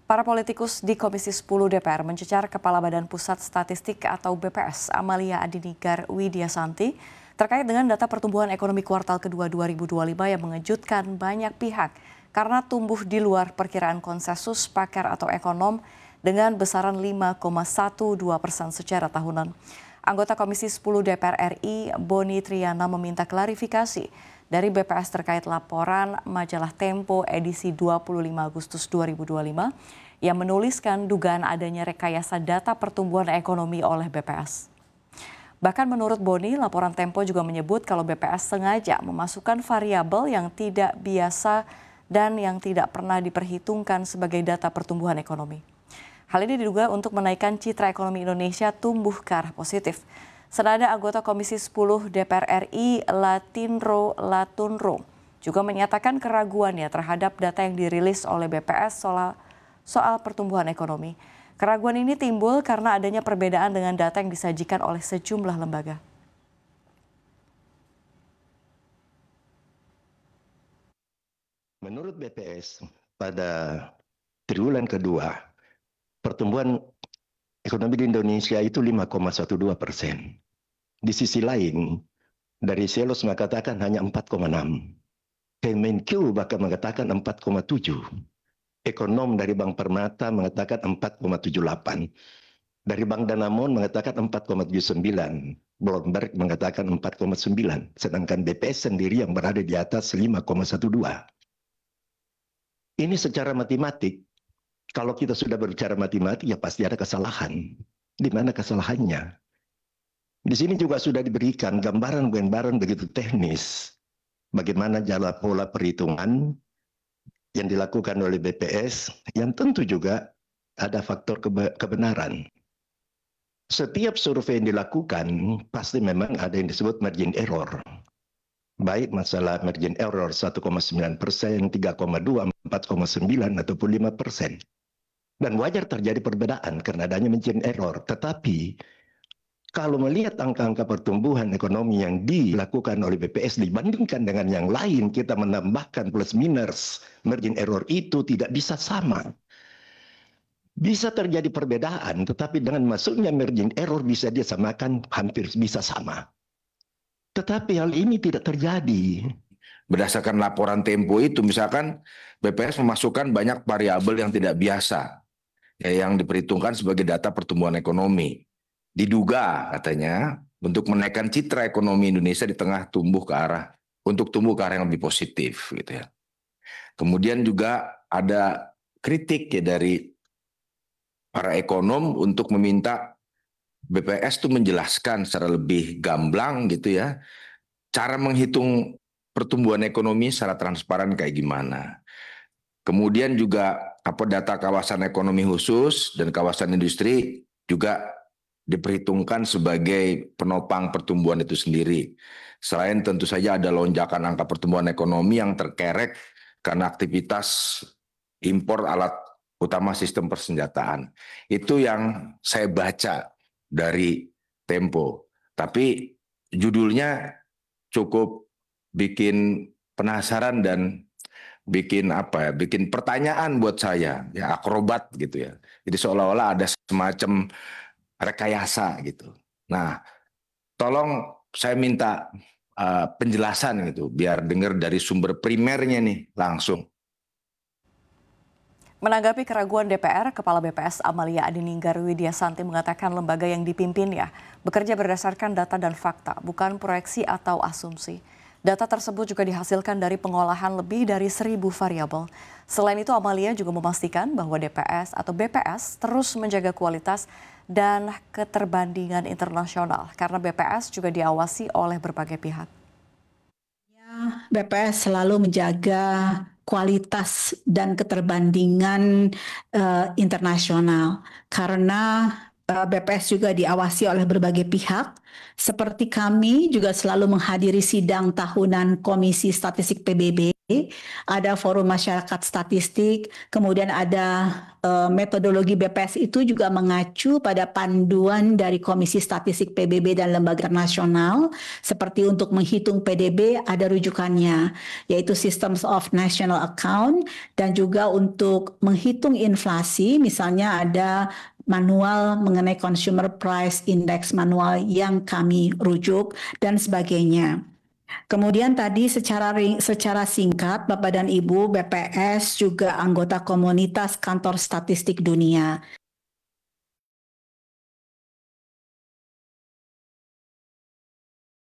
Para politikus di Komisi 10 DPR mencecar Kepala Badan Pusat Statistik atau BPS Amalia Adinigar Widyasanti terkait dengan data pertumbuhan ekonomi kuartal kedua 2025 yang mengejutkan banyak pihak karena tumbuh di luar perkiraan konsensus pakar atau ekonom dengan besaran 5,12% secara tahunan. Anggota Komisi 10 DPR RI Boni Triana meminta klarifikasi dari BPS terkait laporan majalah Tempo edisi 25 Agustus 2025 yang menuliskan dugaan adanya rekayasa data pertumbuhan ekonomi oleh BPS. Bahkan menurut Boni, laporan Tempo juga menyebut kalau BPS sengaja memasukkan variabel yang tidak biasa dan yang tidak pernah diperhitungkan sebagai data pertumbuhan ekonomi. Hal ini diduga untuk menaikkan citra ekonomi Indonesia tumbuh ke arah positif. Senada anggota Komisi 10 DPR RI Latinro Latunro juga menyatakan keraguannya terhadap data yang dirilis oleh BPS soal pertumbuhan ekonomi. Keraguan ini timbul karena adanya perbedaan dengan data yang disajikan oleh sejumlah lembaga. Menurut BPS, pada triwulan kedua, pertumbuhan ekonomi di Indonesia itu 5,12%. Di sisi lain, dari Selos mengatakan hanya 4,6. Kemenq bahkan mengatakan 4,7. Ekonom dari Bank Permata mengatakan 4,78. Dari Bank Danamon mengatakan 4,79. Bloomberg mengatakan 4,9. Sedangkan BPS sendiri yang berada di atas 5,12. Ini secara matematik. Kalau kita sudah berbicara matematik, ya pasti ada kesalahan. Di mana kesalahannya? Di sini juga sudah diberikan gambaran-gambaran begitu teknis. Bagaimana jalan pola perhitungan yang dilakukan oleh BPS, yang tentu juga ada faktor kebenaran. Setiap survei yang dilakukan, pasti memang ada yang disebut margin error. Baik masalah margin error 1,9%, 3,2%, 4,9%, ataupun 5%. Dan wajar terjadi perbedaan karena adanya margin error. Tetapi kalau melihat angka-angka pertumbuhan ekonomi yang dilakukan oleh BPS dibandingkan dengan yang lain, kita menambahkan plus minus margin error itu tidak bisa sama. Bisa terjadi perbedaan, tetapi dengan masuknya margin error bisa disamakan hampir bisa sama. Tetapi hal ini tidak terjadi. Berdasarkan laporan Tempo itu, misalkan BPS memasukkan banyak variabel yang tidak biasa, yang diperhitungkan sebagai data pertumbuhan ekonomi. Diduga katanya untuk menaikkan citra ekonomi Indonesia di tengah tumbuh ke arah yang lebih positif gitu ya. Kemudian juga ada kritik ya dari para ekonom untuk meminta BPS itu menjelaskan secara lebih gamblang gitu ya, cara menghitung pertumbuhan ekonomi secara transparan kayak gimana. Kemudian juga data kawasan ekonomi khusus dan kawasan industri juga diperhitungkan sebagai penopang pertumbuhan itu sendiri. Selain tentu saja ada lonjakan angka pertumbuhan ekonomi yang terkerek karena aktivitas impor alat utama sistem persenjataan. Itu yang saya baca dari Tempo. Tapi judulnya cukup bikin penasaran dan bikin bikin pertanyaan buat saya, ya akrobat gitu ya. Jadi seolah-olah ada semacam rekayasa gitu. Nah, tolong saya minta penjelasan gitu, biar dengar dari sumber primernya nih langsung. Menanggapi keraguan DPR, Kepala BPS Amalia Adinigar Widyasanti mengatakan lembaga yang dipimpinnya bekerja berdasarkan data dan fakta, bukan proyeksi atau asumsi. Data tersebut juga dihasilkan dari pengolahan lebih dari 1.000 variabel. Selain itu, Amalia juga memastikan bahwa DPS atau BPS terus menjaga kualitas dan keterbandingan internasional karena BPS juga diawasi oleh berbagai pihak. BPS selalu menjaga kualitas dan keterbandingan internasional karena BPS juga diawasi oleh berbagai pihak. Seperti kami juga selalu menghadiri sidang tahunan Komisi Statistik PBB ada forum masyarakat statistik, kemudian ada metodologi BPS itu juga mengacu pada panduan dari Komisi Statistik PBB dan lembaga nasional, seperti untuk menghitung PDB ada rujukannya, yaitu Systems of National Account, dan juga untuk menghitung inflasi, misalnya ada manual mengenai Consumer Price Index manual yang kami rujuk, dan sebagainya. Kemudian tadi secara singkat, Bapak dan Ibu, BPS juga anggota komunitas Kantor Statistik Dunia.